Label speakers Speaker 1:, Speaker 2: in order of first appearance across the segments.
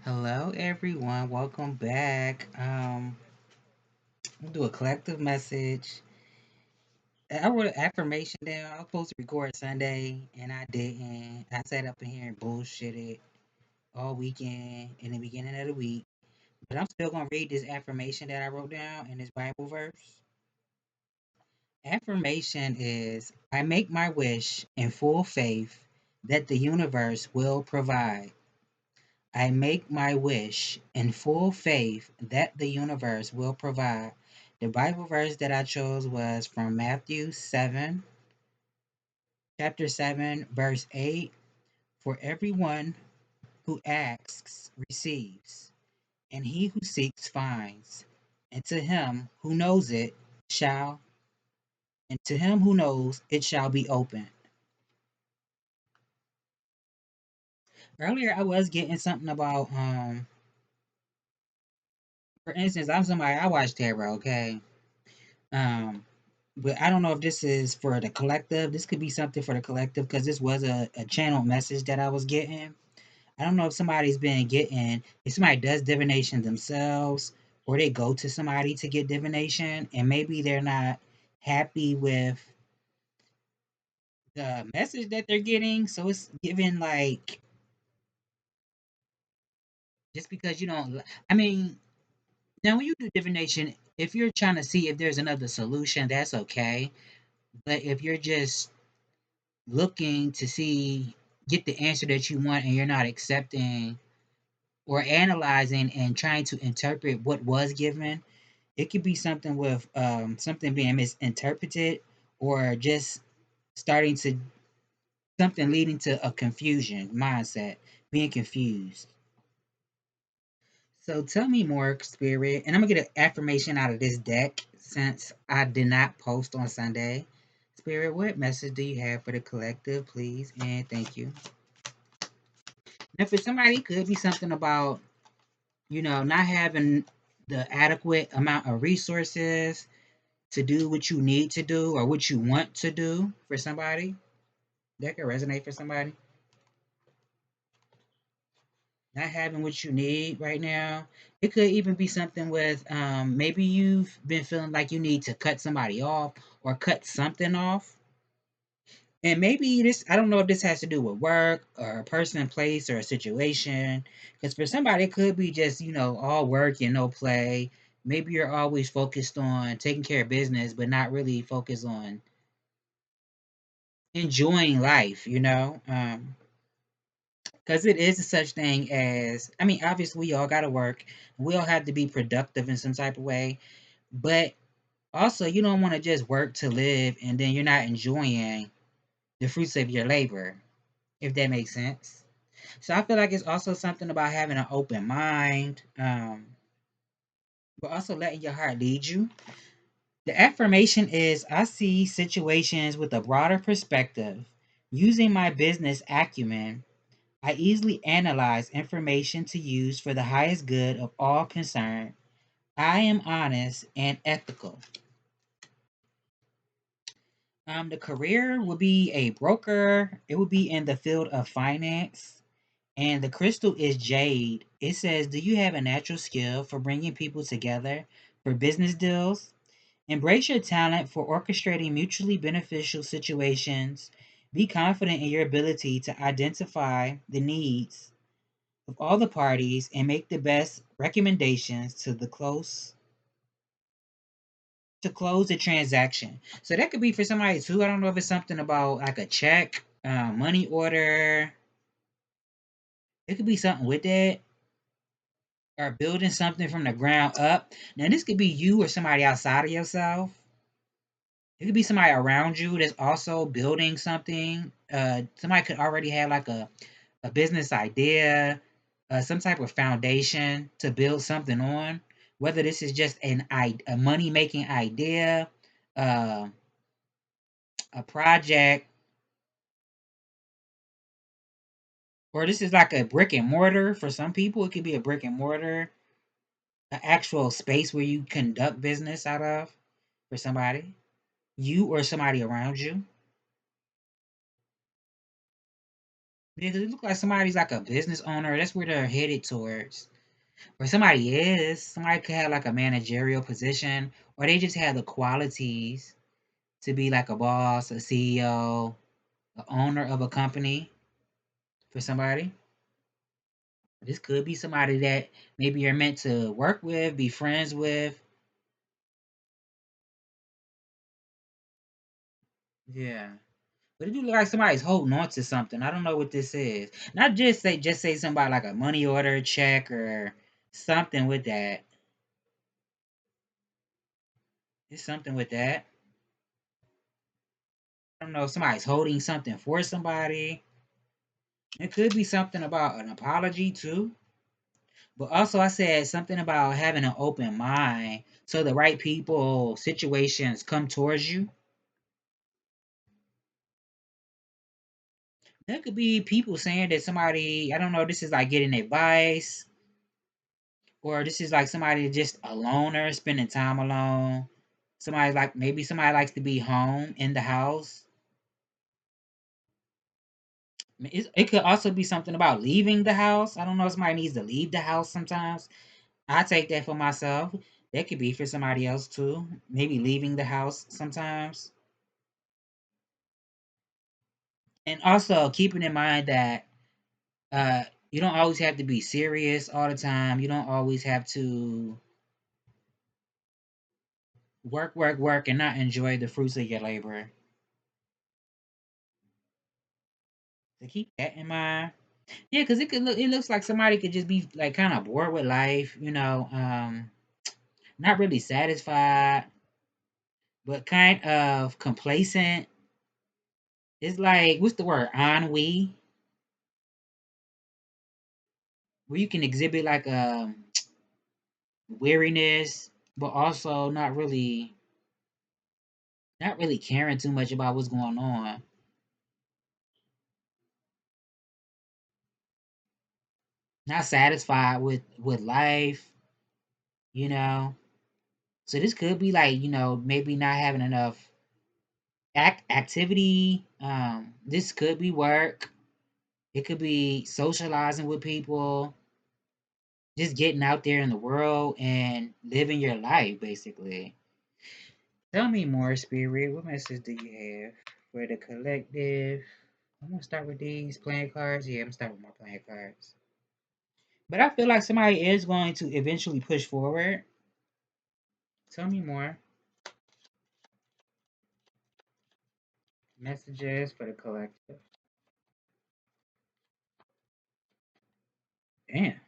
Speaker 1: Hello, everyone. Welcome back. We'll do a collective message. I wrote an affirmation down. I was supposed to record Sunday, and I didn't. I sat up in here and bullshitted all weekend in the beginning of the week. But I'm still gonna read this affirmation that I wrote down in this Bible verse. Affirmation is: I make my wish in full faith that the universe will provide. I make my wish in full faith that the universe will provide. The Bible verse that I chose was from Matthew 7, chapter 7, verse 8. For everyone who asks receives, and he who seeks finds. And to him who knows it shall, and to him who knows it shall be open. Earlier I was getting something about for instance, I'm somebody I watch tarot, okay? Um but I don't know if this is for the collective. This could be something for the collective because this was a channel message that I was getting. I don't know if somebody's been getting, if somebody does divination themselves or they go to somebody to get divination and maybe they're not happy with the message that they're getting. So it's given like, just because you don't, I mean, now when you do divination, if you're trying to see if there's another solution, that's okay. But if you're just looking to see get the answer that you want and you're not accepting or analyzing and trying to interpret what was given, it could be something with something being misinterpreted or just starting to something leading to a confusion mindset, being confused. So tell me more, Spirit, and I'm gonna get an affirmation out of this deck since I did not post on Sunday. Spirit, what message do you have for the collective, please? And thank you. Now, for somebody, it could be something about, not having the adequate amount of resources to do what you need to do or what you want to do for somebody. That could resonate for somebody. Not having what you need right now. It could even be something with maybe you've been feeling like you need to cut somebody off or cut something off. And maybe this, I don't know if this has to do with work or a person, place, or a situation. Because for somebody, it could be just, all work and no play. Maybe you're always focused on taking care of business, but not really focused on enjoying life, Because it is such thing as, I mean, obviously, we all got to work. We all have to be productive in some type of way. But also, you don't want to just work to live and then you're not enjoying the fruits of your labor, if that makes sense. So I feel like it's also something about having an open mind, but also letting your heart lead you. The affirmation is: I see situations with a broader perspective. Using my business acumen, I easily analyze information to use for the highest good of all concerned. I am honest and ethical. The career would be a broker. It would be in the field of finance. And the crystal is jade. It says, do you have a natural skill for bringing people together for business deals? Embrace your talent for orchestrating mutually beneficial situations. Be confident in your ability to identify the needs of all the parties and make the best recommendations to close the transaction. So that could be for somebody too. I don't know if it's something about like a check, money order. It could be something with that, or building something from the ground up. Now this could be you or somebody outside of yourself. It could be somebody around you that's also building something. Somebody could already have like a business idea, some type of foundation to build something on. Whether this is just a money making idea, uh, a project, or this is like a brick and mortar for some people. It could be a brick and mortar, an actual space where you conduct business out of for somebody, you or somebody around you. Because it looks like somebody's like a business owner. That's where they're headed towards. Or somebody is. Somebody could have like a managerial position. Or they just have the qualities to be like a boss, a CEO, the owner of a company for somebody. This could be somebody that maybe you're meant to work with, be friends with. Yeah. But it do look like somebody's holding on to something. I don't know what this is. Not just say somebody like a money order, check, or something with that. It's something with that. I don't know if somebody's holding something for somebody. It could be something about an apology too. But also I said something about having an open mind so the right people, situations come towards you. There could be people saying that somebody, I don't know, this is like getting advice, or this is like somebody just a loner, spending time alone. Somebody like maybe somebody likes to be home in the house. It could also be something about leaving the house. I don't know if somebody needs to leave the house sometimes. I take that for myself. That could be for somebody else too. Maybe leaving the house sometimes. And also keeping in mind that uh you don't always have to be serious all the time. You don't always have to work, work, work, and not enjoy the fruits of your labor. So keep that in mind. Yeah, because it looks like somebody could just be like kind of bored with life, not really satisfied, but kind of complacent. It's like what's the word? Ennui, where you can exhibit like weariness, but also not really caring too much about what's going on. Not satisfied with life, you know. So this could be like, maybe not having enough activity. This could be work. It could be socializing with people, just getting out there in the world and living your life, basically. Tell me more, Spirit. What message do you have for the collective? I'm gonna start with these playing cards. Yeah, I'm gonna start with my playing cards. But I feel like somebody is going to eventually push forward. Tell me more. Messages for the collective. Damn.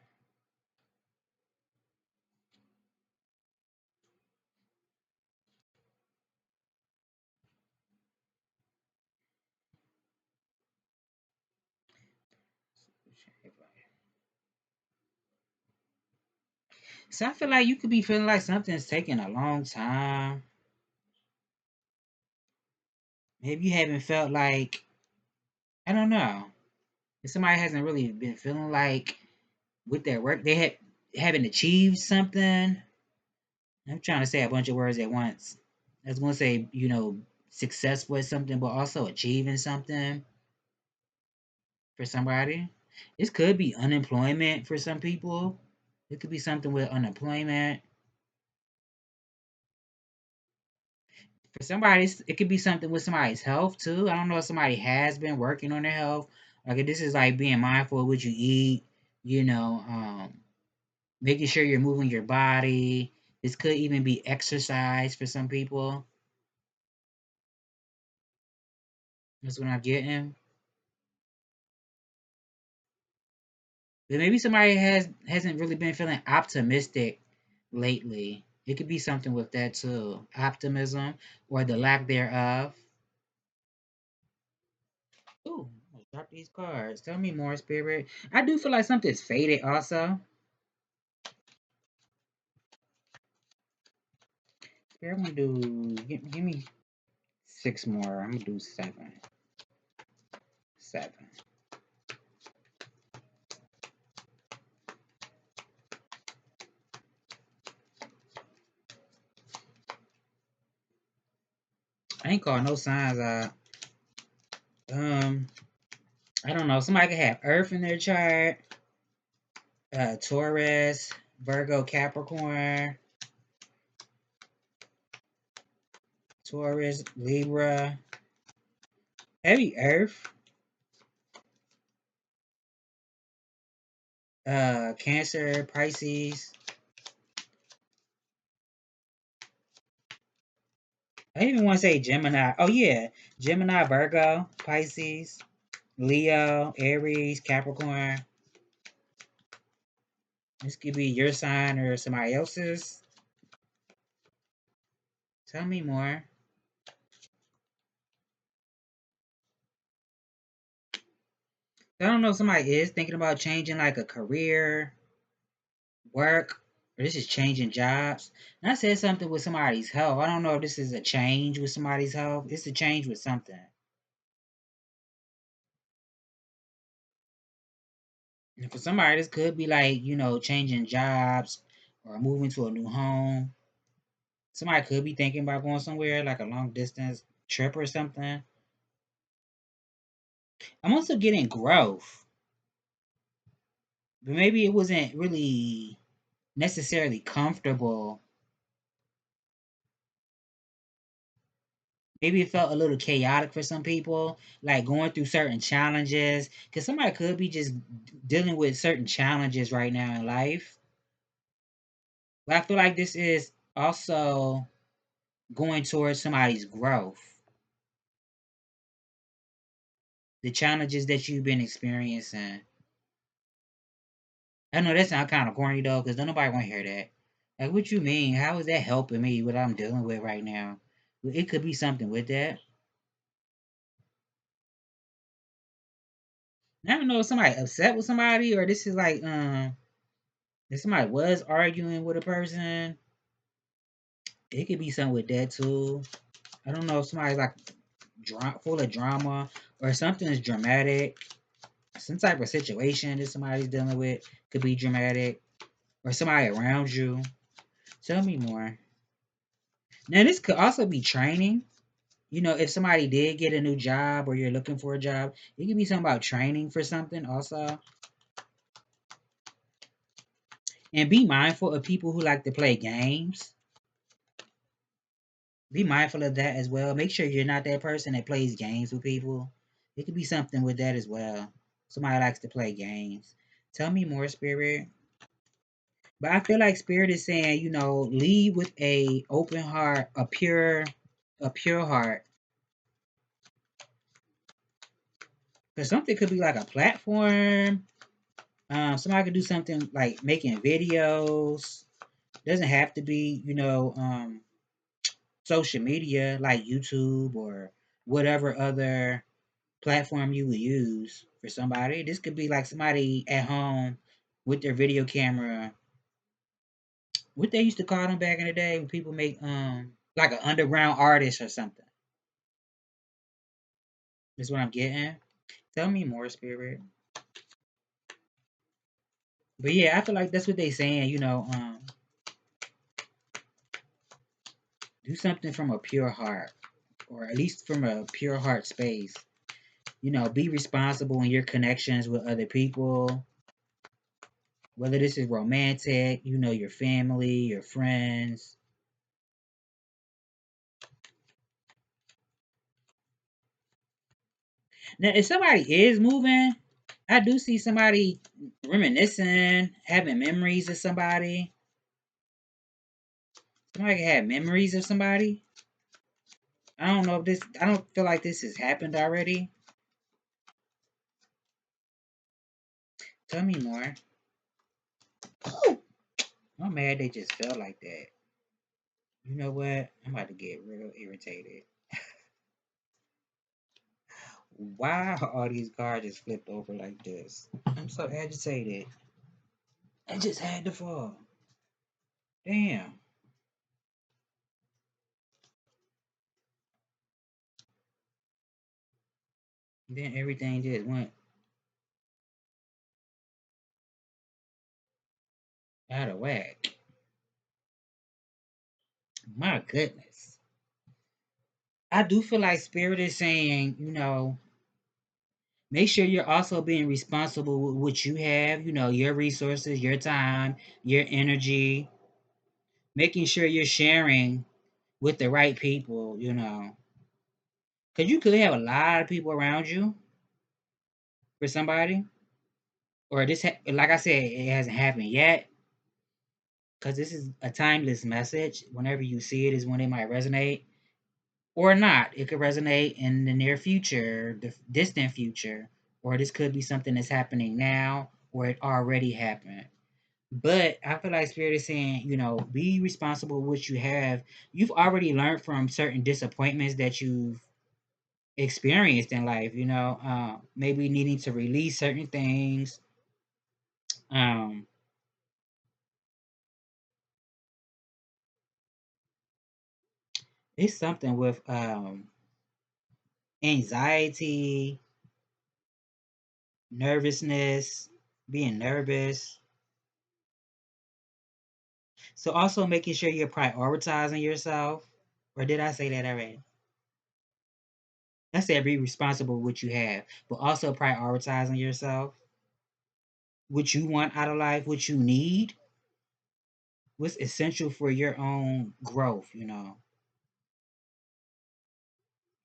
Speaker 1: So I feel like you could be feeling like something's taking a long time. Maybe you haven't felt like, I don't know. If somebody hasn't really been feeling like with their work haven't achieved something. I'm trying to say a bunch of words at once. I was gonna say, successful at something, but also achieving something for somebody. This could be unemployment for some people. It could be something with unemployment. For somebody, it could be something with somebody's health too. I don't know if somebody has been working on their health. Like if this is like being mindful of what you eat, you know, making sure you're moving your body. This could even be exercise for some people. That's what I'm getting. But maybe somebody hasn't really been feeling optimistic lately. It could be something with that too. Optimism or the lack thereof. Ooh, I'm gonna drop these cards. Tell me more, Spirit. I do feel like something's faded also. Spirit, I'm gonna give me six more. I'm gonna do seven. Seven. I ain't called no signs out. Um, I don't know. Somebody could have Earth in their chart. Taurus, Virgo, Capricorn, Taurus, Libra, heavy Earth, Cancer, Pisces. I even want to say Gemini. Oh yeah, Gemini, Virgo, Pisces, Leo, Aries, Capricorn. This could be your sign or somebody else's. Tell me more. I don't know if somebody is thinking about changing like a career, work, or this is changing jobs. And I said something with somebody's health. I don't know if this is a change with somebody's health. It's a change with something. And for somebody, this could be like, changing jobs or moving to a new home. Somebody could be thinking about going somewhere like a long distance trip or something. I'm also getting growth, but maybe it wasn't really necessarily comfortable. Maybe it felt a little chaotic for some people, like going through certain challenges. Because somebody could be just dealing with certain challenges right now in life. But I feel like this is also going towards somebody's growth, the challenges that you've been experiencing. I know that sounds kind of corny though, because don't nobody want to hear that. Like, what you mean? How is that helping me? What I'm dealing with right now? Well, it could be something with that. I don't know if somebody upset with somebody, or this is like, if somebody was arguing with a person, it could be something with that too. I don't know if somebody's like full of drama, or something is dramatic. Some type of situation that somebody's dealing with could be dramatic, or somebody around you. Tell me more. Now, this could also be training. If somebody did get a new job or you're looking for a job, it could be something about training for something also. And be mindful of people who like to play games. Be mindful of that as well. Make sure you're not that person that plays games with people. It could be something with that as well. Somebody likes to play games. Tell me more, Spirit. But I feel like Spirit is saying, lead with a open heart, a pure heart. Because something could be like a platform. Somebody could do something like making videos. Doesn't have to be, social media like YouTube or whatever other platform you would use for somebody. This could be like somebody at home with their video camera. What they used to call them back in the day when people make like an underground artist or something. That's what I'm getting. Tell me more, Spirit. But yeah, I feel like that's what they saying. Do something from a pure heart, or at least from a pure heart space. Be responsible in your connections with other people, whether this is romantic, your family, your friends. Now, if somebody is moving, I do see somebody reminiscing, having memories of somebody. Somebody can have memories of somebody. I don't know if this, I don't feel like this has happened already. Tell me more. I'm mad they just felt like that. You know what? I'm about to get real irritated. Why are all these cars just flipped over like this? I'm so agitated. I just had to fall. Damn. Then everything just went out of whack. My goodness. I do feel like Spirit is saying, Make sure you're also being responsible with what you have, your resources, your time, your energy, making sure you're sharing with the right people. Because you could have a lot of people around you for somebody, or like I said, it hasn't happened yet. Because this is a timeless message. Whenever you see it, is when it might resonate or not. It could resonate in the near future, the distant future, or this could be something that's happening now, or it already happened. But I feel like Spirit is saying, be responsible with what you have. You've already learned from certain disappointments that you've experienced in life, maybe needing to release certain things. Um, it's something with anxiety, nervousness, being nervous. So also making sure you're prioritizing yourself. Or did I say that already? I said be responsible with what you have, but also prioritizing yourself, what you want out of life, what you need, what's essential for your own growth,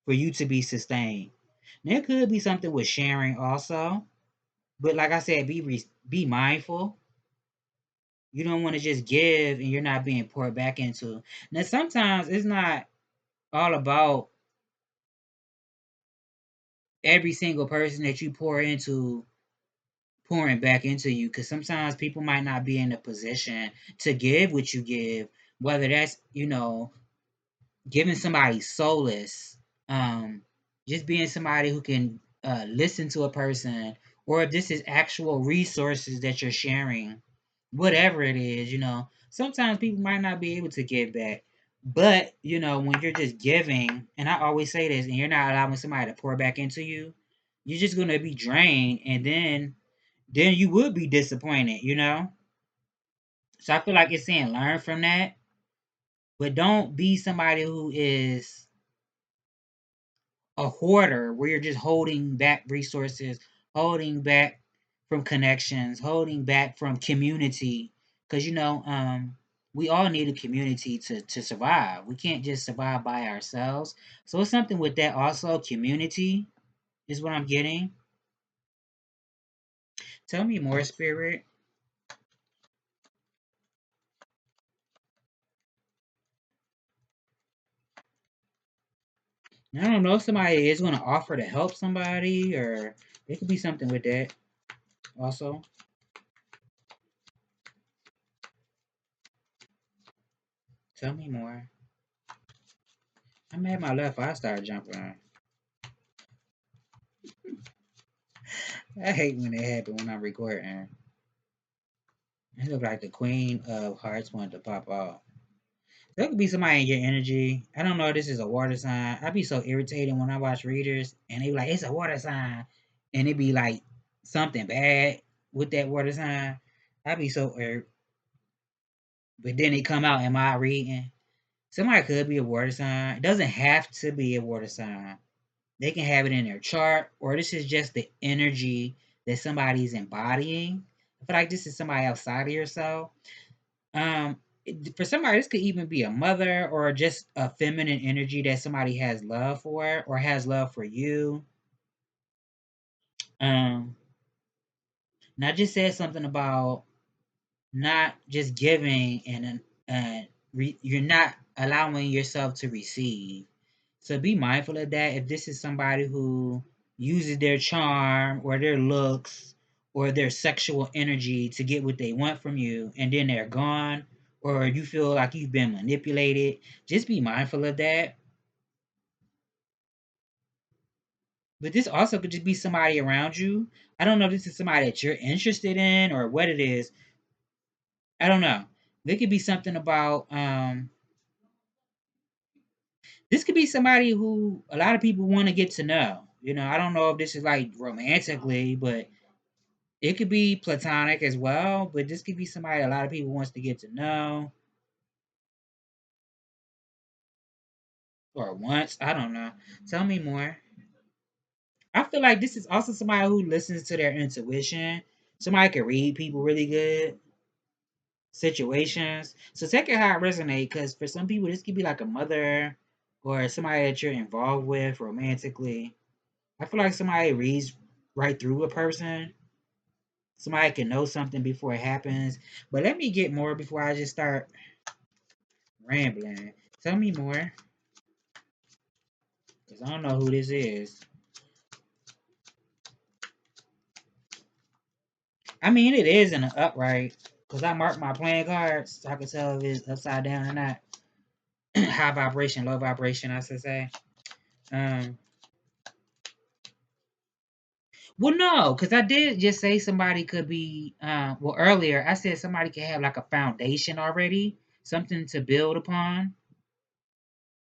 Speaker 1: for you to be sustained. There could be something with sharing also, but like I said, be mindful. You don't want to just give and you're not being poured back into. Now sometimes it's not all about every single person that you pour into pouring back into you, because sometimes people might not be in a position to give what you give, whether that's giving somebody solace, um, just being somebody who can listen to a person, or if this is actual resources that you're sharing, whatever it is, sometimes people might not be able to give back. But, when you're just giving, and I always say this, and you're not allowing somebody to pour back into you, you're just going to be drained, and then you would be disappointed. So I feel like it's saying learn from that, but don't be somebody who is a hoarder where you're just holding back resources, holding back from connections, holding back from community. Because we all need a community to survive. We can't just survive by ourselves. So it's something with that also. Community is what I'm getting. Tell me more, Spirit. I don't know if somebody is going to offer to help somebody, or it could be something with that also. Tell me more. I'm at my left. I start jumping. I hate when it happens when I'm recording. It look like the Queen of Hearts wanted to pop out. There could be somebody in your energy. I don't know if this is a water sign. I'd be so irritated when I watch readers and they be like, it's a water sign. And it be like something bad with that water sign. I'd be so irritated. But then they come out in my reading. Somebody could be a water sign. It doesn't have to be a water sign. They can have it in their chart, or this is just the energy that somebody's embodying. I feel like this is somebody outside of yourself. For somebody, this could even be a mother or just a feminine energy that somebody has love for or has love for you. Um, and I just said something about not just giving and you're not allowing yourself to receive. So be mindful of that. If this is somebody who uses their charm or their looks or their sexual energy to get what they want from you and then they're gone, or you feel like you've been manipulated, just be mindful of that. But this also could just be somebody around you. I don't know if this is somebody that you're interested in or what it is. I don't know. There could be something about this could be somebody who a lot of people want to get to know. I don't know if this is like romantically, but it could be platonic as well. But this could be somebody a lot of people wants to get to know or once. I don't know. Tell me more. I feel like this is also somebody who listens to their intuition. Somebody can read people really good, situations. So take it how it resonate, because for some people this could be like a mother or somebody that you're involved with romantically. I feel like somebody reads right through a person. Somebody can know something before it happens. But let me get more before I just start rambling. Tell me more, because I don't know who this is. I mean, it is in the upright, because I marked my playing cards so I can tell if it's upside down or not. High vibration, low vibration, I should say. Um, well, no, because I did just say somebody could be. Well, earlier I said somebody could have like a foundation already, something to build upon,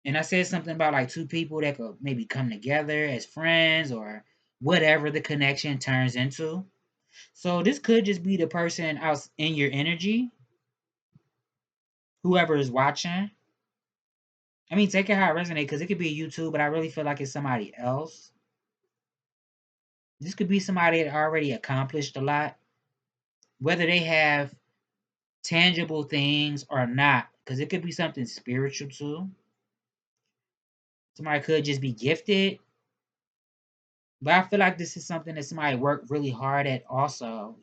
Speaker 1: and I said something about like two people that could maybe come together as friends or whatever the connection turns into. So this could just be the person out in your energy, whoever is watching. I mean, take it how it resonates, because it could be you too, but I really feel like it's somebody else. This could be somebody that already accomplished a lot, whether they have tangible things or not, because it could be something spiritual too. Somebody could just be gifted, but I feel like this is something that somebody worked really hard at, also,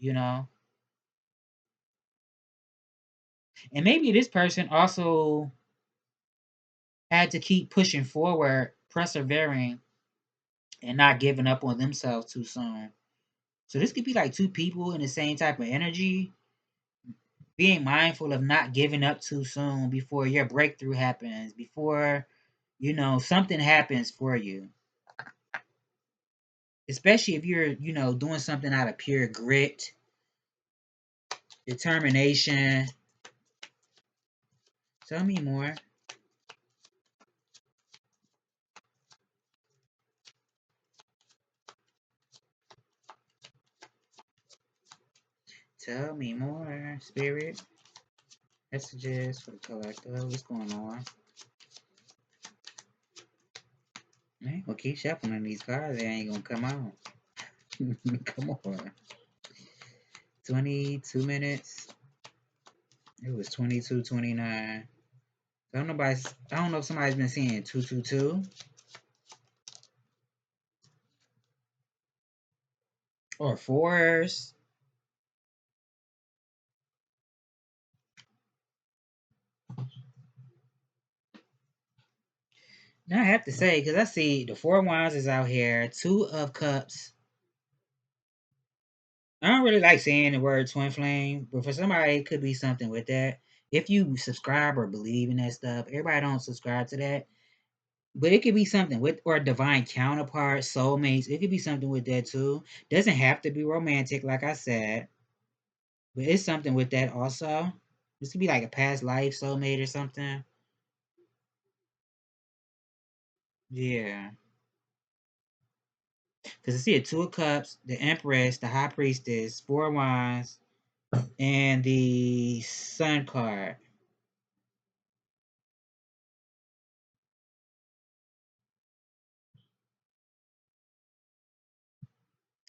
Speaker 1: and maybe this person also had to keep pushing forward, persevering, and not giving up on themselves too soon. So this could be like two people in the same type of energy, being mindful of not giving up too soon before your breakthrough happens, before something happens for you. Especially if you're, doing something out of pure grit, determination. Tell me more. Tell me more, spirit. Messages for the collective. What's going on? I ain't gonna keep shuffling these cards. They ain't gonna come out. Come on. 22 minutes. It was 22:29. I don't know if somebody's been seeing 222 or fours. Now I have to say, because I see the four wands is out here, two of cups. I don't really like saying the word twin flame, but for somebody it could be something with that. If you subscribe or believe in that stuff, everybody don't subscribe to that. But it could be something with or divine counterpart, soulmates. It could be something with that too. Doesn't have to be romantic, like I said, but it's something with that also. This could be like a past life soulmate or something. Yeah. Because I see a two of cups, the empress, the high priestess, four wands, and the sun card.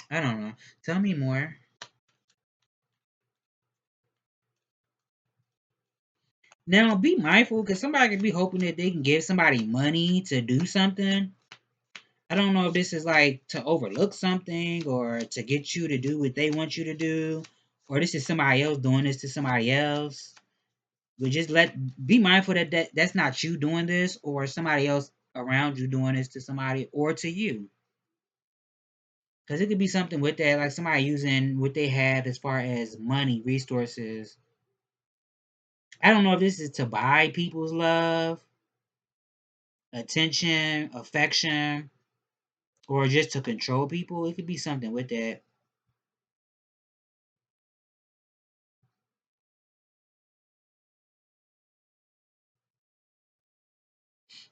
Speaker 1: I don't know. Tell me more. Now, be mindful, because somebody could be hoping that they can give somebody money to do something. I don't know if this is like to overlook something or to get you to do what they want you to do, or this is somebody else doing this to somebody else. But just be mindful that, that's not you doing this, or somebody else around you doing this to somebody or to you. Because it could be something with that, like somebody using what they have as far as money, resources. I don't know if this is to buy people's love, attention, affection, or just to control people. It could be something with that.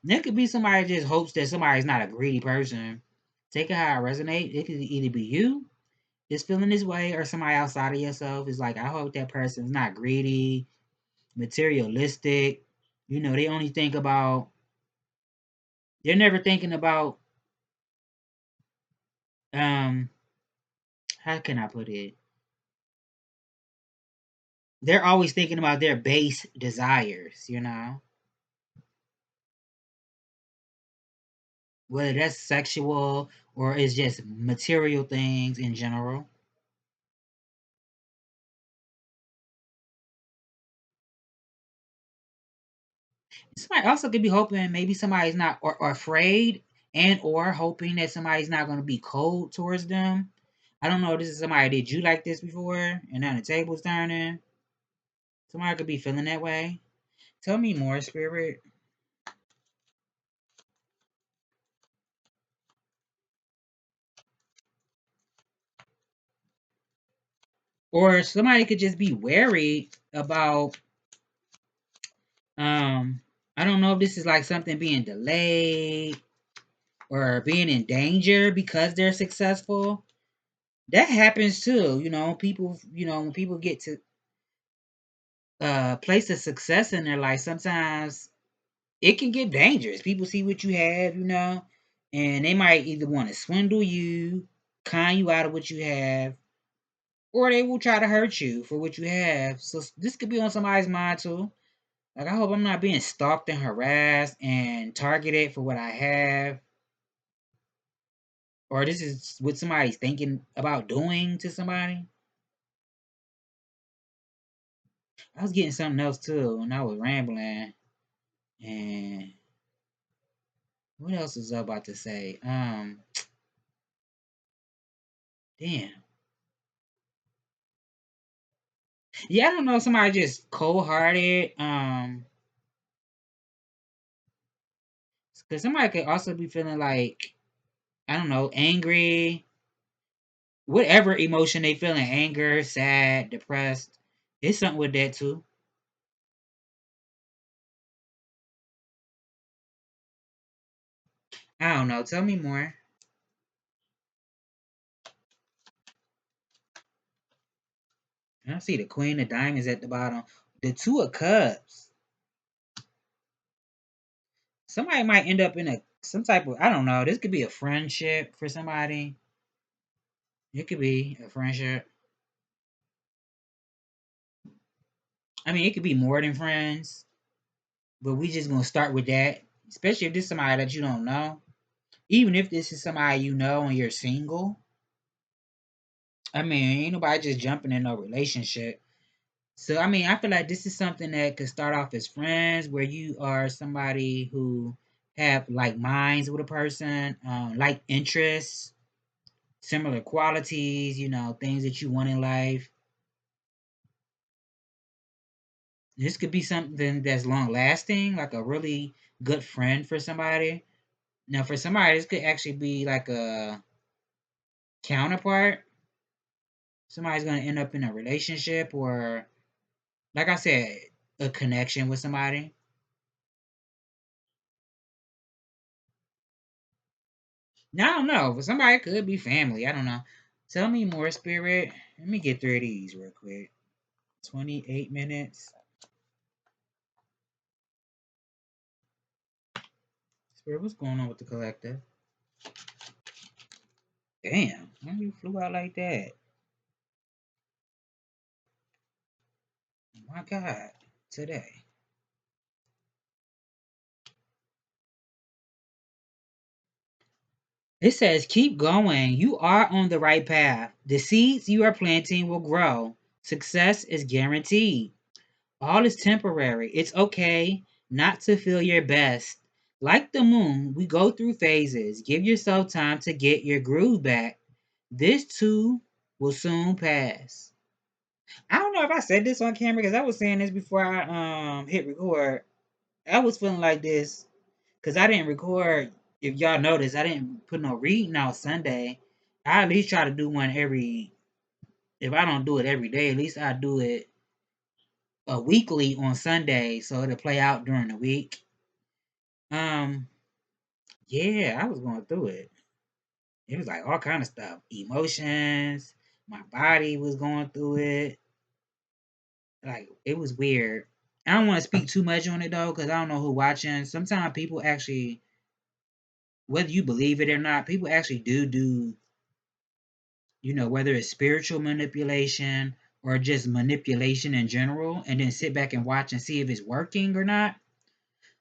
Speaker 1: And it could be somebody just hopes that somebody's not a greedy person. Take it how it resonates. It could either be you just feeling this way, or somebody outside of yourself is like, I hope that person's not greedy, materialistic. They only think about, they're never thinking about um how can I put it? They're always thinking about their base desires, whether that's sexual or it's just material things in general. Somebody also could be hoping maybe somebody's not or afraid and or hoping that somebody's not going to be cold towards them. I don't know. This is somebody did you like this before, and now the table's turning. Somebody could be feeling that way. Tell me more, spirit. Or somebody could just be wary about um. I don't know if this is like something being delayed or being in danger because they're successful. That happens too. People. When people get to place of success in their life, sometimes it can get dangerous. People see what you have, and they might either want to swindle you, con you out of what you have, or they will try to hurt you for what you have. So this could be on somebody's mind too. Like, I hope I'm not being stalked and harassed and targeted for what I have, or this is what somebody's thinking about doing to somebody. I was getting something else too, and I was rambling. And what else was I about to say? Damn. Yeah, I don't know. Somebody just cold hearted. Because somebody could also be feeling like, I don't know, angry, whatever emotion they feeling, anger, sad, depressed. It's something with that too. I don't know. Tell me more. I see the Queen of Diamonds at the bottom. The Two of Cups. Somebody might end up in some type of, I don't know. This could be a friendship for somebody. It could be a friendship. I mean, it could be more than friends, but we just gonna start with that. Especially if this is somebody that you don't know. Even if this is somebody you know and you're single. I mean, ain't nobody just jumping in no relationship. So I mean, I feel like this is something that could start off as friends, where you are somebody who have like minds with a person, like interests, similar qualities, things that you want in life. This could be something that's long lasting, like a really good friend for somebody. Now, for somebody, this could actually be like a counterpart. Somebody's gonna end up in a relationship, or like I said, a connection with somebody. Now, I don't know. For somebody, it could be family. I don't know. Tell me more, Spirit. Let me get through these real quick. 28 minutes. Spirit, what's going on with the collective? Damn, why you flew out like that? My God, today. It says, keep going. You are on the right path. The seeds you are planting will grow. Success is guaranteed. All is temporary. It's okay not to feel your best. Like the moon, we go through phases. Give yourself time to get your groove back. This too will soon pass. I don't know if I said this on camera because I was saying this before I hit record. I was feeling like this because I didn't record. If y'all noticed, I didn't put no reading out Sunday. I at least try to do one every. If I don't do it every day, at least I do it a weekly on Sunday, so it'll play out during the week. Um, yeah, I was going through it. It was like all kind of stuff, emotions. My body was going through it. Like it was weird. I don't want to speak too much on it though, because I don't know who watching. Sometimes people actually, whether you believe it or not, people actually do whether it's spiritual manipulation or just manipulation in general, and then sit back and watch and see if it's working or not.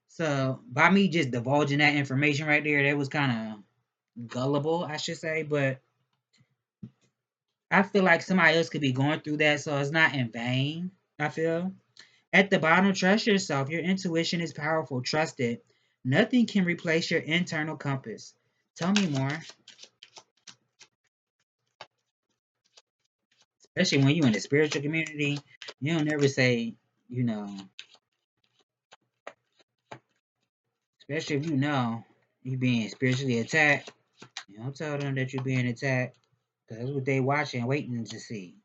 Speaker 1: So by me just divulging that information right there, that was kind of gullible, I should say. But I feel like somebody else could be going through that, so it's not in vain. I feel. At the bottom, trust yourself. Your intuition is powerful. Trust it. Nothing can replace your internal compass. Tell me more. Especially when you're in the spiritual community, you don't ever say, you know, especially if you know you're being spiritually attacked. You don't tell them that you're being attacked, because that's what they watching, waiting to see.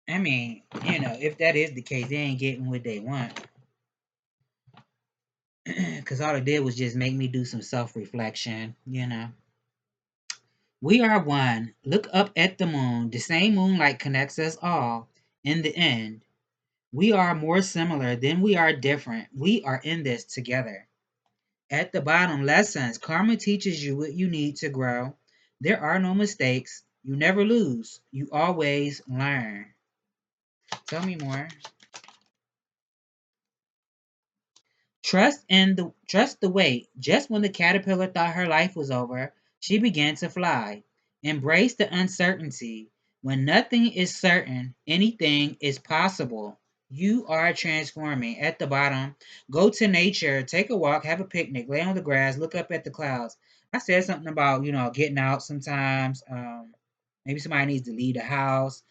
Speaker 1: I mean, if that is the case, they ain't getting what they want. Because all it did was just make me do some self-reflection. We are one. Look up at the moon. The same moonlight connects us all. In the end, we are more similar than we are different. We are in this together. At the bottom, lessons. Karma teaches you what you need to grow. There are no mistakes. You never lose. You always learn. Tell me more. Trust the wait. Just when the caterpillar thought her life was over, she began to fly. Embrace the uncertainty. When nothing is certain, anything is possible. You are transforming. At the bottom, go to nature, take a walk, have a picnic, lay on the grass, look up at the clouds. I said something about, getting out sometimes. Maybe somebody needs to leave the house.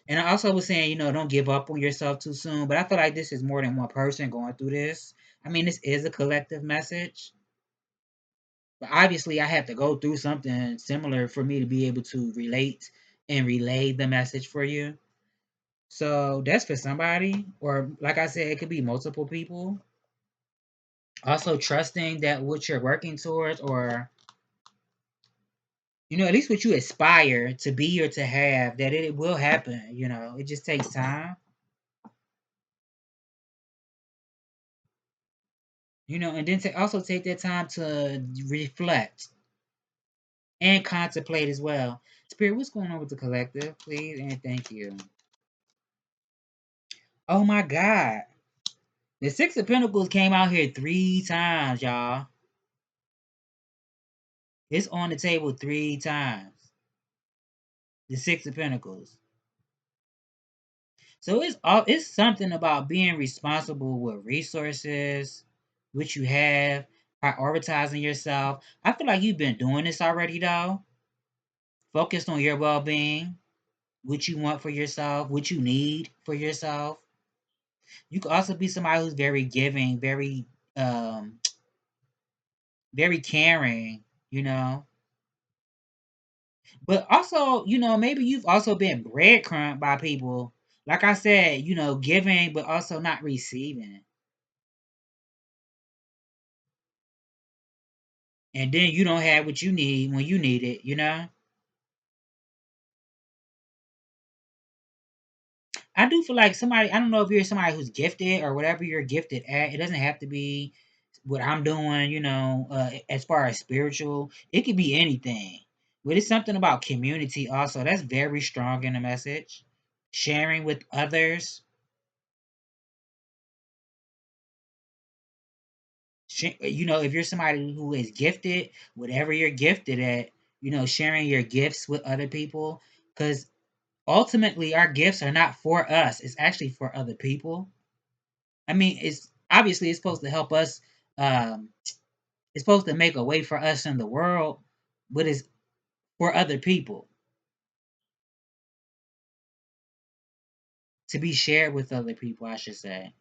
Speaker 1: And I also was saying, don't give up on yourself too soon. But I feel like this is more than one person going through this. I mean, this is a collective message. But obviously, I have to go through something similar for me to be able to relate and relay the message for you. So that's for somebody. Or, like I said, it could be multiple people. Also, trusting that what you're working towards, or, at least what you aspire to be or to have, that it will happen. It just takes time. And then to also take that time to reflect and contemplate as well. Spirit, what's going on with the collective, please? And thank you. Oh my God. The Six of Pentacles came out here 3 times, y'all. It's on the table 3 times. The Six of Pentacles. So it's something about being responsible with resources, which you have, prioritizing yourself. I feel like you've been doing this already though. Focused on your well-being, what you want for yourself, what you need for yourself. You could also be somebody who's very giving, um very caring, you know. But also, maybe you've also been breadcrumbed by people. Like I said, giving but also not receiving. And then you don't have what you need when you need it. I do feel like somebody, I don't know if you're somebody who's gifted or whatever you're gifted at. It doesn't have to be what I'm doing, as far as spiritual. It could be anything. But it's something about community also. That's very strong in the message. Sharing with others. If you're somebody who is gifted, whatever you're gifted at, sharing your gifts with other people. Because ultimately, our gifts are not for us, it's actually for other people. I mean, it's supposed to help us. Um, it's supposed to make a way for us in the world, but it's for other people to be shared with other people, I should say.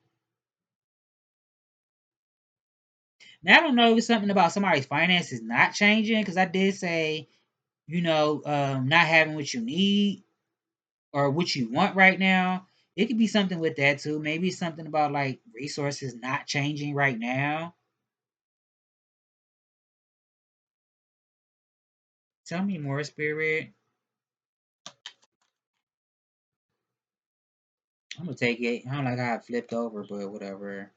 Speaker 1: Now, I don't know if it's something about somebody's finances not changing, because I did say, not having what you need or what you want right now. It could be something with that too. Maybe it's something about like resources not changing right now. Tell me more, Spirit. I'm gonna take it. I don't like how it flipped over, but whatever.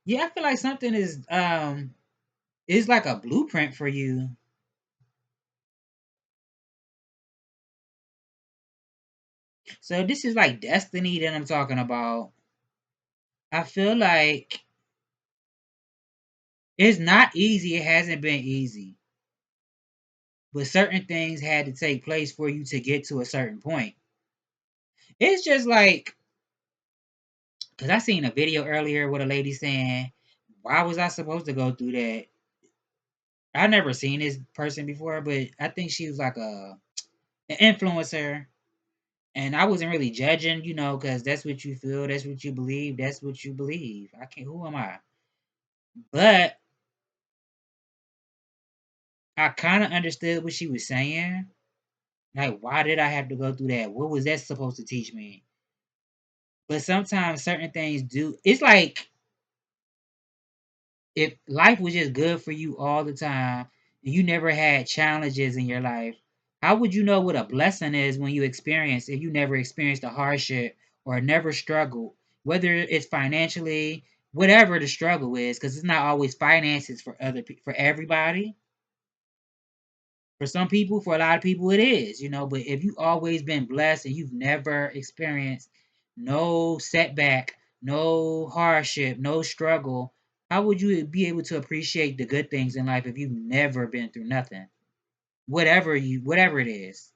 Speaker 1: Yeah, I feel like something is It's like a blueprint for you. So this is like destiny that I'm talking about. I feel like it's not easy. It hasn't been easy. But certain things had to take place for you to get to a certain point. It's just like, because I seen a video earlier with a lady saying, why was I supposed to go through that? I never seen this person before, but I think she was like an influencer. And I wasn't really judging, because that's what you feel, that's what you believe, that's what you believe. I can't, who am I? But I kind of understood what she was saying. Like, why did I have to go through that? What was that supposed to teach me? But sometimes certain things do. It's like if life was just good for you all the time and you never had challenges in your life, how would you know what a blessing is when you experience if you never experienced a hardship or never struggled, whether it's financially, whatever the struggle is, because it's not always finances for for everybody. For some people, for a lot of people, it is, But if you've always been blessed and you've never experienced no setback, no hardship, no struggle, how would you be able to appreciate the good things in life if you've never been through nothing? Whatever it is.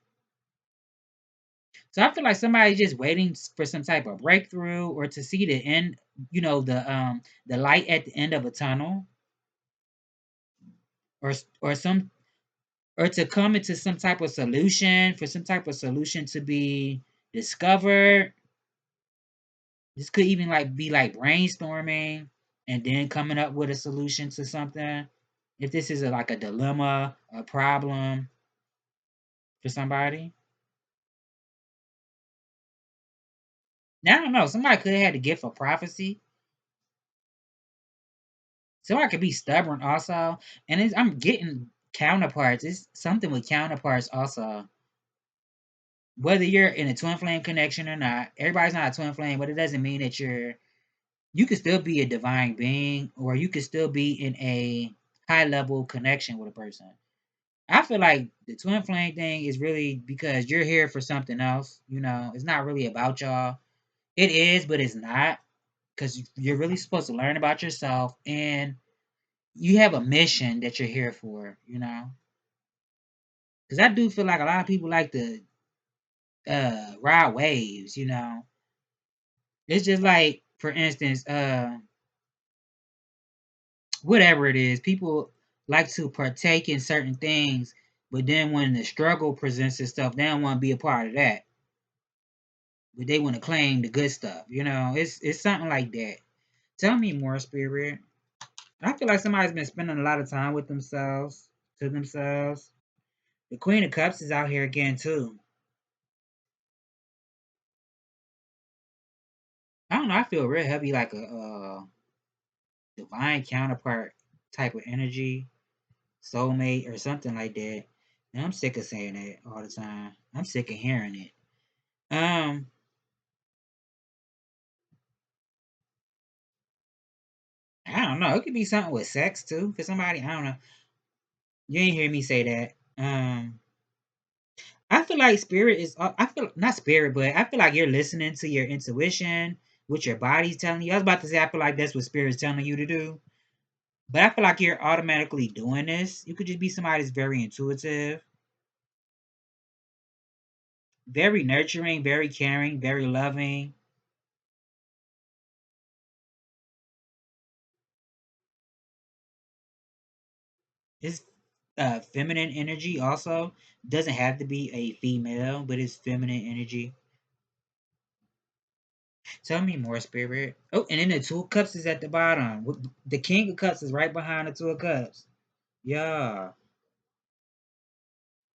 Speaker 1: So I feel like somebody's just waiting for some type of breakthrough or to see the end, the light at the end of a tunnel, or or some or to come into some type of solution, for some type of solution to be discovered. This could even like be like brainstorming and then coming up with a solution to something. If this is like a dilemma, a problem for somebody. Now I don't know. Somebody could have had the gift of prophecy. Somebody could be stubborn also. And I'm getting counterparts. It's something with counterparts also. Whether you're in a twin flame connection or not, everybody's not a twin flame, but it doesn't mean that you could still be a divine being, or you could still be in a high level connection with a person. I feel like the twin flame thing is really because you're here for something else. It's not really about y'all. It is, but it's not, because you're really supposed to learn about yourself and you have a mission that you're here for. Because I do feel like a lot of people like to ride waves. It's just like, for instance, whatever it is, people like to partake in certain things, but then when the struggle presents itself, they don't want to be a part of that. But they want to claim the good stuff. It's something like that. Tell me more, spirit. I feel like somebody's been spending a lot of time with themselves, to themselves. The Queen of Cups is out here again too. I don't know. I feel real heavy, like a divine counterpart type of energy, soulmate or something like that. And I'm sick of saying that all the time. I'm sick of hearing it. Um, I don't know. It could be something with sex too for somebody. I don't know. You ain't hear me say that. I feel like spirit is. I feel not spirit, but I feel like you're listening to your intuition, what your body's telling you. I was about to say I feel like that's what spirit's telling you to do, but I feel like you're automatically doing this. You could just be somebody that's very intuitive, very nurturing, very caring, very loving. It's feminine energy also. Doesn't have to be a female, but it's feminine energy. Tell me more, spirit. Oh, and then the two of cups is at the bottom. The king of cups is right behind the two of cups. Yeah,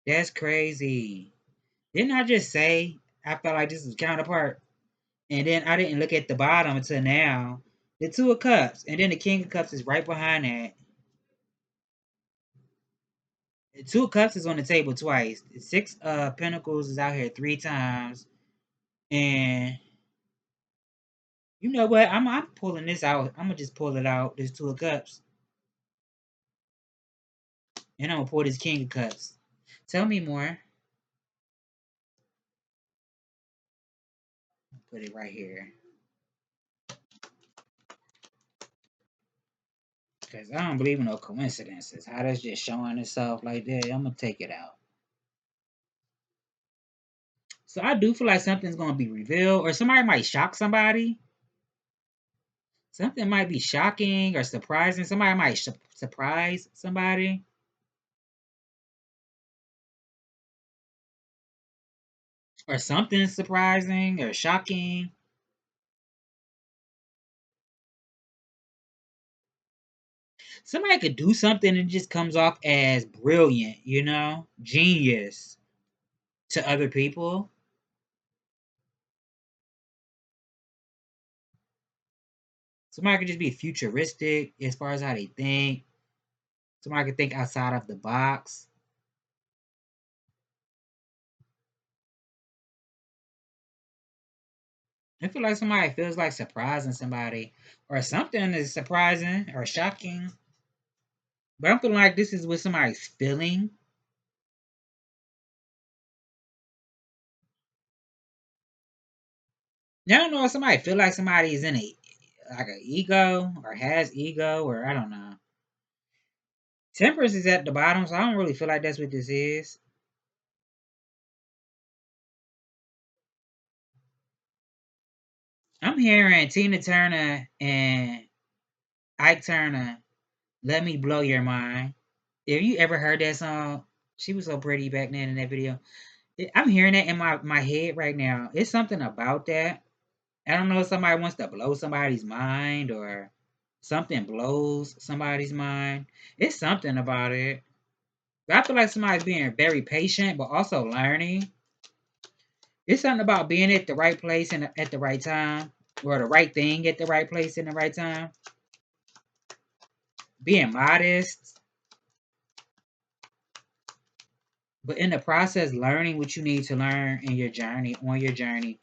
Speaker 1: that's crazy. Didn't I just say I felt like this was counterpart? And then I didn't look at the bottom until now. The two of cups, and then the king of cups is right behind that. The two of cups is on the table twice. The six pentacles is out here three times. And you know what? I'm pulling this out. I'm gonna just pull it out. There's two of cups. And I'm gonna pull this King of Cups. Tell me more. Put it right here. Because I don't believe in no coincidences. How that's just showing itself like that, I'm gonna take it out. So I do feel like something's gonna be revealed, or somebody might shock somebody. Something might be shocking or surprising. Somebody might surprise somebody. Or something surprising or shocking. Somebody could do something and it just comes off as brilliant, genius to other people. Somebody could just be futuristic as far as how they think. Somebody could think outside of the box. I feel like somebody feels like surprising somebody, or something is surprising or shocking. But I'm feeling like this is what somebody's feeling. Now, I don't know if somebody feel like somebody is in a like an ego or has ego, or I don't know. Temperance is at the bottom, so I don't really feel like that's what this is. I'm hearing Tina Turner and Ike Turner, "Let Me Blow Your Mind." If you ever heard that song, she was so pretty back then in that video. I'm hearing that in my head right now. It's something about that. I don't know if somebody wants to blow somebody's mind or something blows somebody's mind. It's something about it. But I feel like somebody's being very patient, but also learning. It's something about being at the right place and at the right time, or the right thing at the right place in the right time. Being modest, but in the process, learning what you need to learn in your journey, on your journey.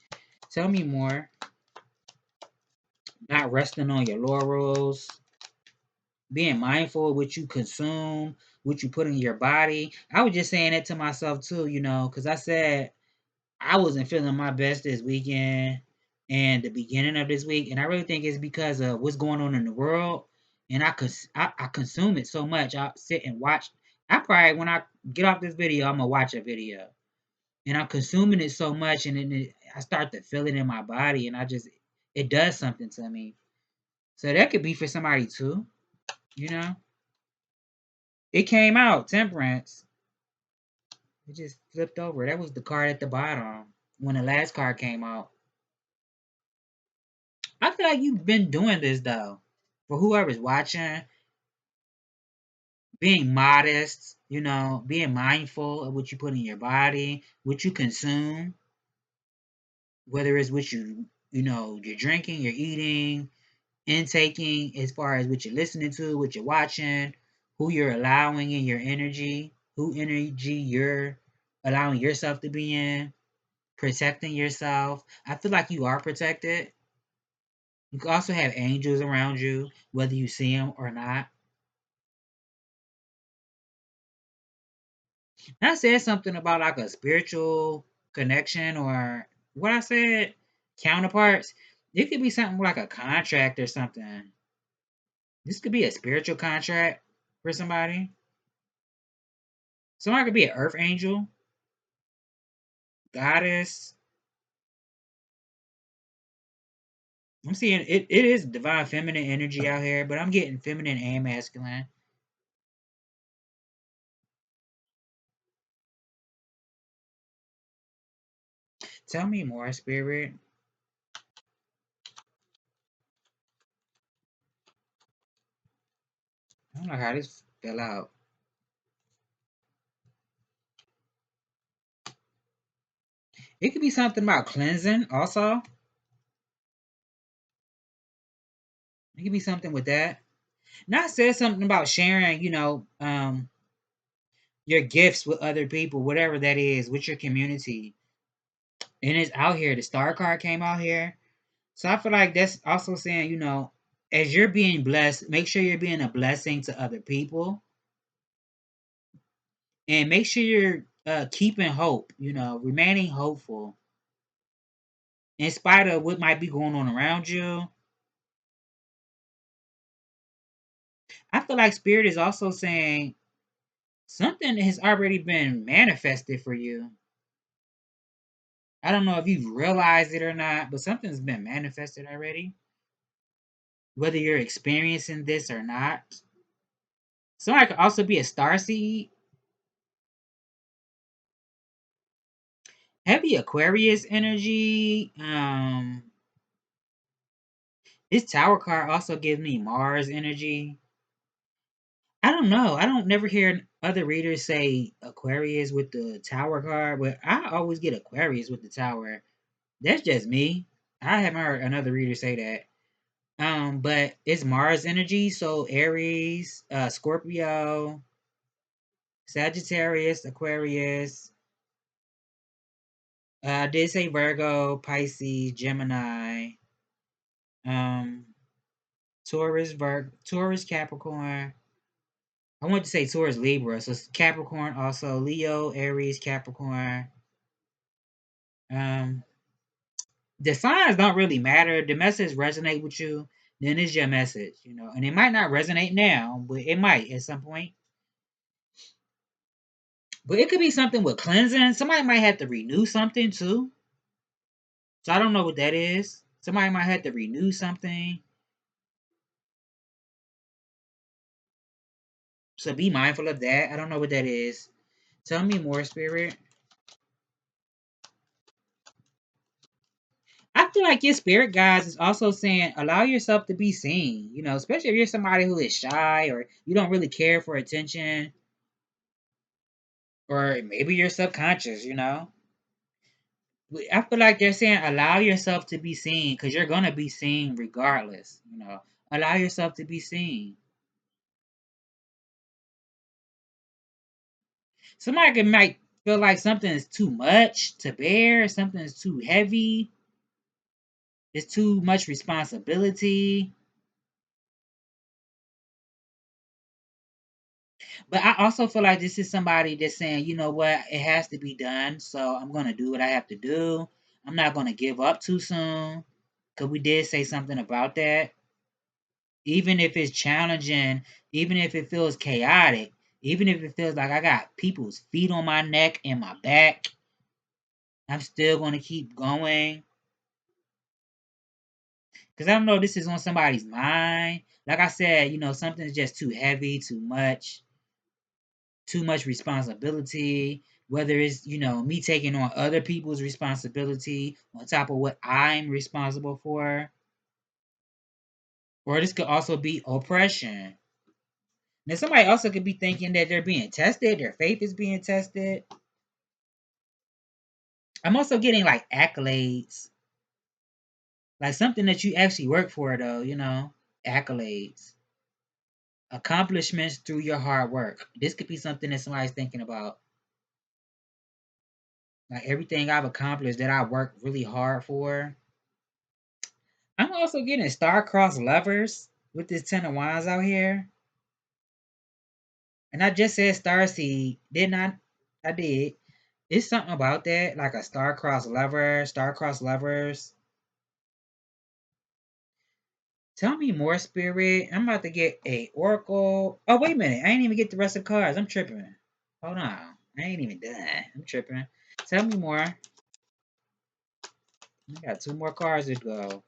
Speaker 1: Tell me more. Not resting on your laurels. Being mindful of what you consume, what you put in your body. I was just saying that to myself too, because I said I wasn't feeling my best this weekend and the beginning of this week, and I really think it's because of what's going on in the world. And I consume it so much. I sit and watch. I probably when I get off this video, I'm gonna watch a video, and I'm consuming it so much, and then I start to feel it in my body, and it does something to me. So that could be for somebody too, you know. It came out temperance. It just flipped over. That was the card at the bottom when the last card came out. I feel like you've been doing this though. For whoever's watching, being modest, being mindful of what you put in your body, what you consume, whether it's what you're drinking, you're eating, intaking, as far as what you're listening to, what you're watching, who you're allowing in your energy, who energy you're allowing yourself to be in, protecting yourself. I feel like you are protected. You can also have angels around you, whether you see them or not. I said something about like a spiritual connection, or what I said, counterparts. It could be something like a contract or something. This could be a spiritual contract for somebody. Somebody could be an earth angel, goddess. I'm seeing it is divine feminine energy out here, but I'm getting feminine and masculine. Tell me more, spirit. I don't know how this fell out. It could be something about cleansing also. It could be something with that. Not said something about sharing, your gifts with other people, whatever that is, with your community. And it's out here. The star card came out here. So I feel like that's also saying, as you're being blessed, make sure you're being a blessing to other people. And make sure you're keeping hope, remaining hopeful in spite of what might be going on around you. I feel like Spirit is also saying something has already been manifested for you. I don't know if you've realized it or not, but something's been manifested already. Whether you're experiencing this or not. Somebody could also be a star seed. Heavy Aquarius energy. This Tower card also gives me Mars energy. I don't know. I don't never hear other readers say Aquarius with the Tower card, but I always get Aquarius with the Tower. That's just me. I haven't heard another reader say that. But it's Mars energy, so Aries, Scorpio, Sagittarius, Aquarius. I did say Virgo, Pisces, Gemini, um, Taurus, Capricorn. I want to say Taurus, Libra, so it's Capricorn also, Leo, Aries, Capricorn. Um, the signs don't really matter. The message resonate with you, then it's your message. And it might not resonate now, but it might at some point. But it could be something with cleansing. Somebody might have to renew something too. So I don't know what that is. Somebody might have to renew something. So be mindful of that. I don't know what that is. Tell me more, Spirit. I feel like your spirit guides is also saying allow yourself to be seen, especially if you're somebody who is shy or you don't really care for attention, or maybe you're subconscious. I feel like they're saying allow yourself to be seen because you're going to be seen regardless. Allow yourself to be seen. Somebody might feel like something is too much to bear, something is too heavy, it's too much responsibility. But I also feel like this is somebody that's saying, you know what, it has to be done, so I'm gonna do what I have to do. I'm not gonna give up too soon. Cause we did say something about that. Even if it's challenging, even if it feels chaotic, even if it feels like I got people's feet on my neck and my back, I'm still gonna keep going. Cause I don't know if this is on somebody's mind. Like I said, something's just too heavy, too much responsibility, whether it's, me taking on other people's responsibility on top of what I'm responsible for. Or this could also be oppression. Now, somebody also could be thinking that they're being tested, their faith is being tested. I'm also getting like accolades, like something that you actually work for, though. Accolades, accomplishments through your hard work. This could be something that somebody's thinking about. Like everything I've accomplished that I worked really hard for. I'm also getting star-crossed lovers with this Ten of Wands out here. And I just said starseed, didn't I? I did. It's something about that, like a star-crossed lover, star-crossed lovers. Tell me more, Spirit. I'm about to get a oracle. Oh, wait a minute. I ain't even get the rest of the cards. I'm tripping. Hold on. I ain't even done. I'm tripping. Tell me more. I got two more cards to go.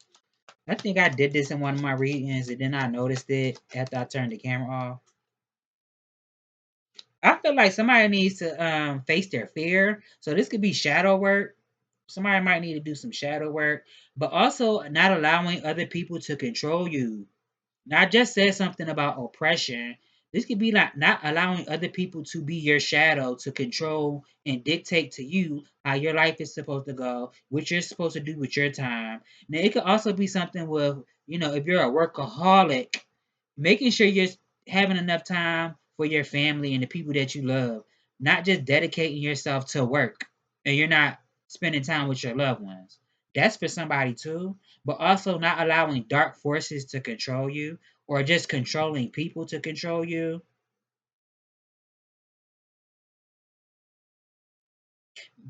Speaker 1: I think I did this in one of my readings and then I noticed it after I turned the camera off. I feel like somebody needs to face their fear. So this could be shadow work. Somebody might need to do some shadow work, but also not allowing other people to control you. Now, I just said something about oppression. This could be like not allowing other people to be your shadow to control and dictate to you how your life is supposed to go, what you're supposed to do with your time. Now, it could also be something with, if you're a workaholic, making sure you're having enough time for your family and the people that you love, not just dedicating yourself to work and you're not spending time with your loved ones. That's for somebody too, but also not allowing dark forces to control you or just controlling people to control you.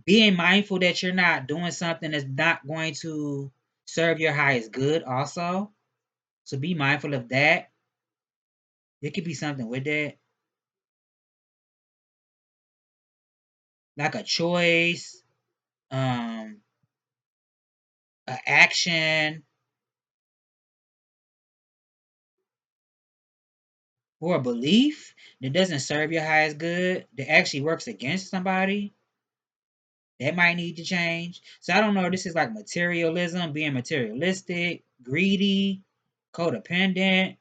Speaker 1: being mindful that you're not doing something that's not going to serve your highest good also. So be mindful of that. It could be something with that. Like a choice, um, an action, or a belief that doesn't serve your highest good, that actually works against somebody, that might need to change. So I don't know. This is like materialism, being materialistic, greedy, codependent,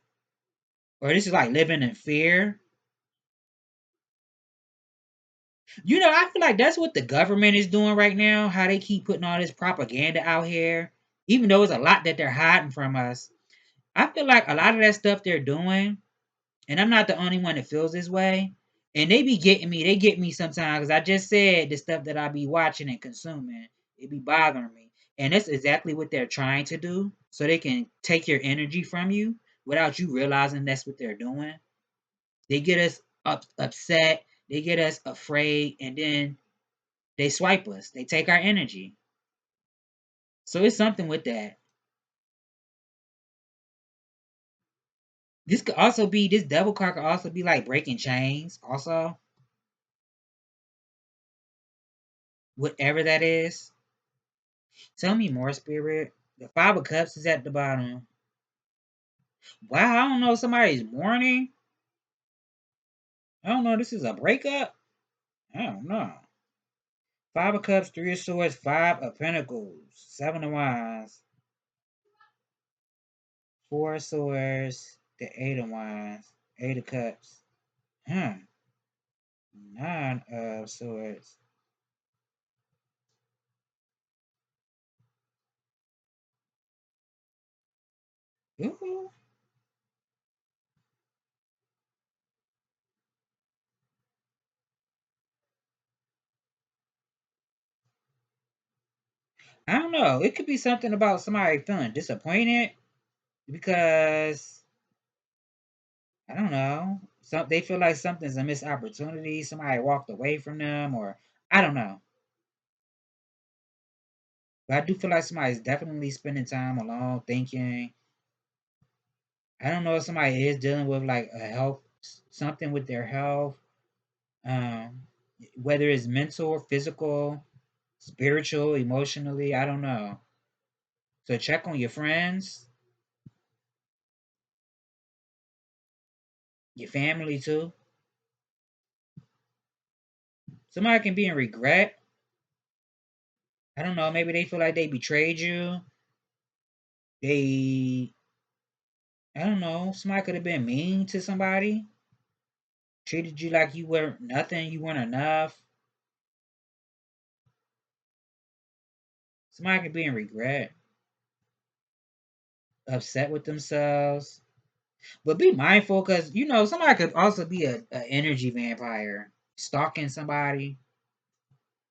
Speaker 1: or this is like living in fear. I feel like that's what the government is doing right now. How they keep putting all this propaganda out here, even though it's a lot that they're hiding from us. I feel like a lot of that stuff they're doing, and I'm not the only one that feels this way. And they be getting me. They get me sometimes because I just said the stuff that I be watching and consuming. It be bothering me, and that's exactly what they're trying to do, so they can take your energy from you without you realizing that's what they're doing. They get us upset. They get us afraid, and then they swipe us. They take our energy. So it's something with that. This devil card could also be like breaking chains, also. Whatever that is. Tell me more, Spirit. The Five of Cups is at the bottom. Wow, I don't know. Somebody's mourning. I don't know. This is a breakup. I don't know. Five of Cups, Three of Swords, Five of Pentacles, Seven of Wands, Four of Swords, the Eight of Wands, Eight of Cups. Hmm. Nine of Swords. Ooh. I don't know. It could be something about somebody feeling disappointed because I don't know. They feel like something's a missed opportunity. Somebody walked away from them, or I don't know. But I do feel like somebody's definitely spending time alone, thinking. I don't know if somebody is dealing with like a health, something with their health, um, whether it's mental or physical, spiritual, emotionally. I don't know. So check on your friends, your family too. Somebody can be in regret. I don't know. Maybe they feel like they betrayed you. They, I don't know. Somebody could have been mean to somebody, treated you like you weren't nothing, you weren't enough. Somebody could be in regret, upset with themselves. But be mindful because, somebody could also be a energy vampire, stalking somebody.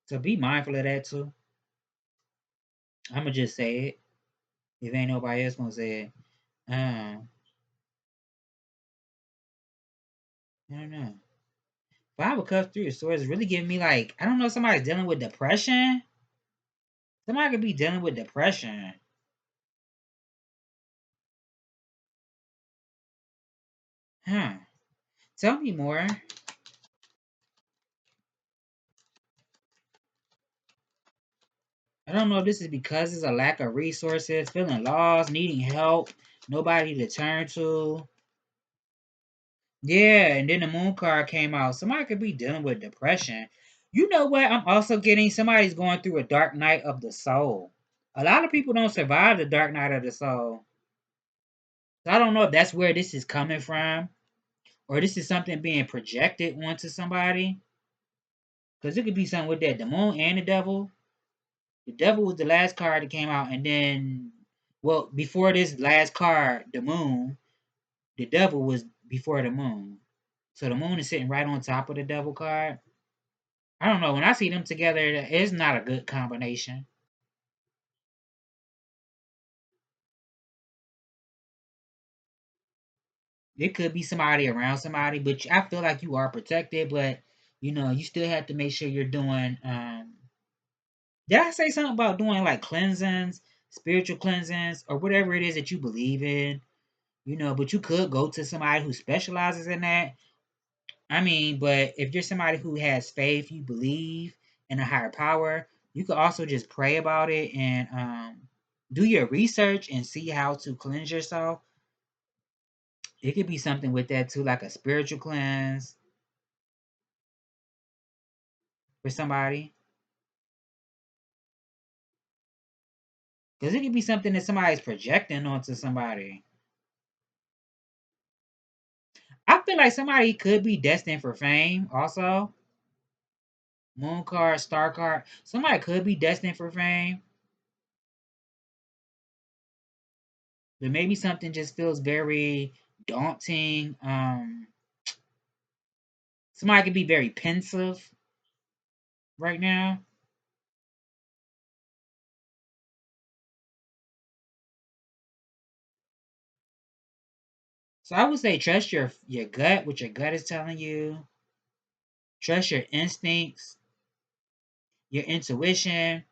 Speaker 1: So be mindful of that too. I'm going to just say it. If ain't nobody else going to say it. Um, I don't know. Five of Cups, Three of Swords is really giving me like, I don't know, somebody's dealing with depression. Somebody could be dealing with depression. Huh. Tell me more. I don't know if this is because it's a lack of resources, feeling lost, needing help, nobody to turn to. Yeah, and then the moon card came out. Somebody could be dealing with depression. You know what? I'm also getting somebody's going through a dark night of the soul. A lot of people don't survive the dark night of the soul. So I don't know if that's where this is coming from, or this is something being projected onto somebody. Because it could be something with that. The moon and the devil. The devil was the last card that came out, and then, well, before this last card, the moon, the devil was before the moon. So the moon is sitting right on top of the devil card. I don't know. When I see them together, it's not a good combination. It could be somebody around somebody, but I feel like you are protected. But you still have to make sure you're doing. Did I say something about doing like cleansings, spiritual cleansings, or whatever it is that you believe in? But you could go to somebody who specializes in that. I mean, but if you're somebody who has faith, you believe in a higher power, you could also just pray about it and do your research and see how to cleanse yourself. It could be something with that too, like a spiritual cleanse for somebody. Because it could be something that somebody's projecting onto somebody. I feel like somebody could be destined for fame also. Moon card, star card. Somebody could be destined for fame, but maybe something just feels very daunting. Somebody could be very pensive right now. So I would say trust your gut, what your gut is telling you. Trust your instincts, your intuition.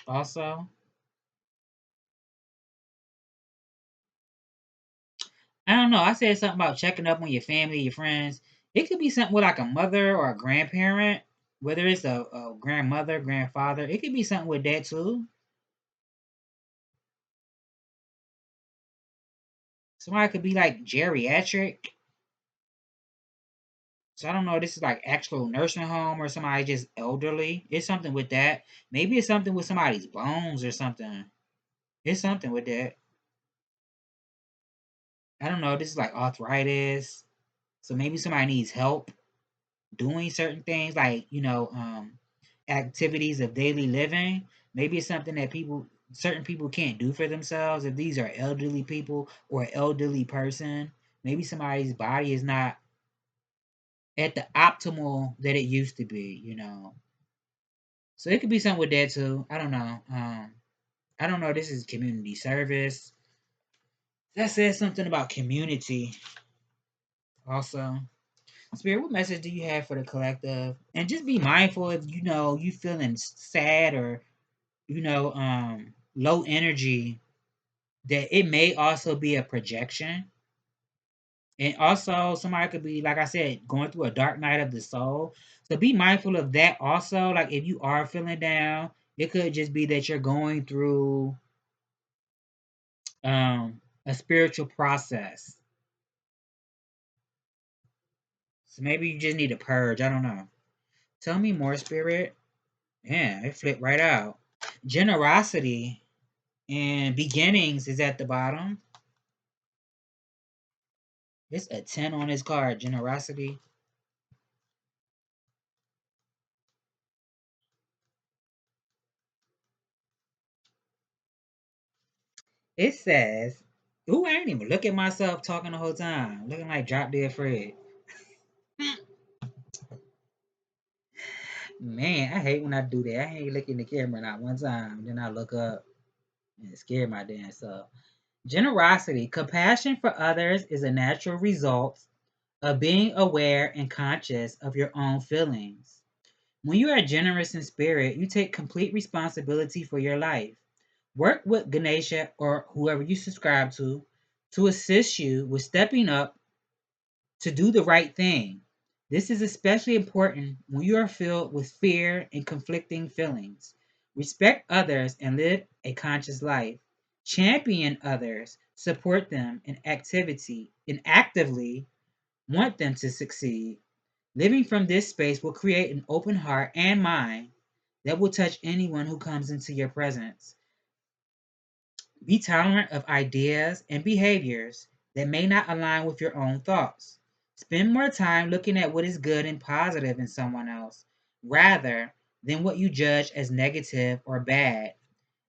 Speaker 1: Also, I don't know. I said something about checking up on your family, your friends. It could be something with like a mother or a grandparent, whether it's a grandmother, grandfather. It could be something with that too. Somebody could be like geriatric. So I don't know. This is like actual nursing home or somebody just elderly. It's something with that. Maybe it's something with somebody's bones or something. It's something with that. I don't know. This is like arthritis. So maybe somebody needs help doing certain things, like activities of daily living. Maybe it's something that certain people can't do for themselves. If these are elderly people or an elderly person, maybe somebody's body is not at the optimal that it used to be. So it could be something with that too. I don't know. I don't know. This is community service. That says something about community also. Spirit, what message do you have for the collective? And just be mindful if you feeling sad or low energy, that it may also be a projection. And also somebody could be, like I said, going through a dark night of the soul. So be mindful of that also. Like if you are feeling down, it could just be that you're going through a spiritual process. So maybe you just need a purge. I don't know. Tell me more, spirit. Yeah, it flipped right out. Generosity and beginnings is at the bottom. It's a 10 on this card. Generosity. It says, ooh, I ain't even look at myself talking the whole time. Looking like Drop Dead Fred. Man, I hate when I do that. I hate looking in the camera not one time. Then I look up and scare my damn self. Generosity. Compassion for others is a natural result of being aware and conscious of your own feelings. When you are generous in spirit, you take complete responsibility for your life. Work with Ganesha or whoever you subscribe to assist you with stepping up to do the right thing. This is especially important when you are filled with fear and conflicting feelings. Respect others and live a conscious life. Champion others, support them in activity, and actively want them to succeed. Living from this space will create an open heart and mind that will touch anyone who comes into your presence. Be tolerant of ideas and behaviors that may not align with your own thoughts. Spend more time looking at what is good and positive in someone else rather than what you judge as negative or bad.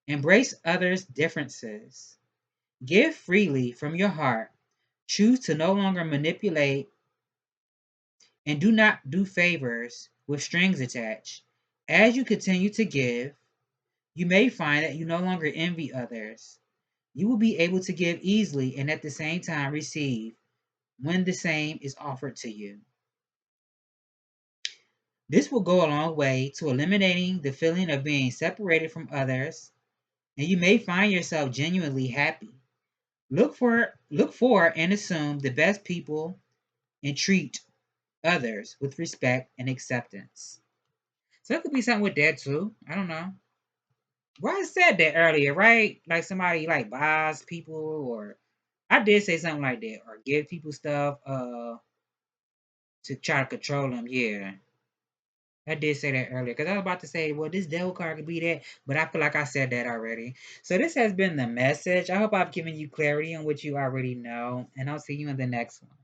Speaker 1: Embrace others' differences. Give freely from your heart. Choose to no longer manipulate and do not do favors with strings attached. As you continue to give, you may find that you no longer envy others. You will be able to give easily and at the same time receive when the same is offered to you. This will go a long way to eliminating the feeling of being separated from others, and you may find yourself genuinely happy. Look for and assume the best people and treat others with respect and acceptance. So it could be something with that too. I don't know. Well, I said that earlier, right? Like somebody like buys people, or I did say something like that, or give people stuff to try to control them. Yeah, I did say that earlier because I was about to say, well, this devil card could be that, but I feel like I said that already. So this has been the message. I hope I've given you clarity on what you already know, and I'll see you in the next one.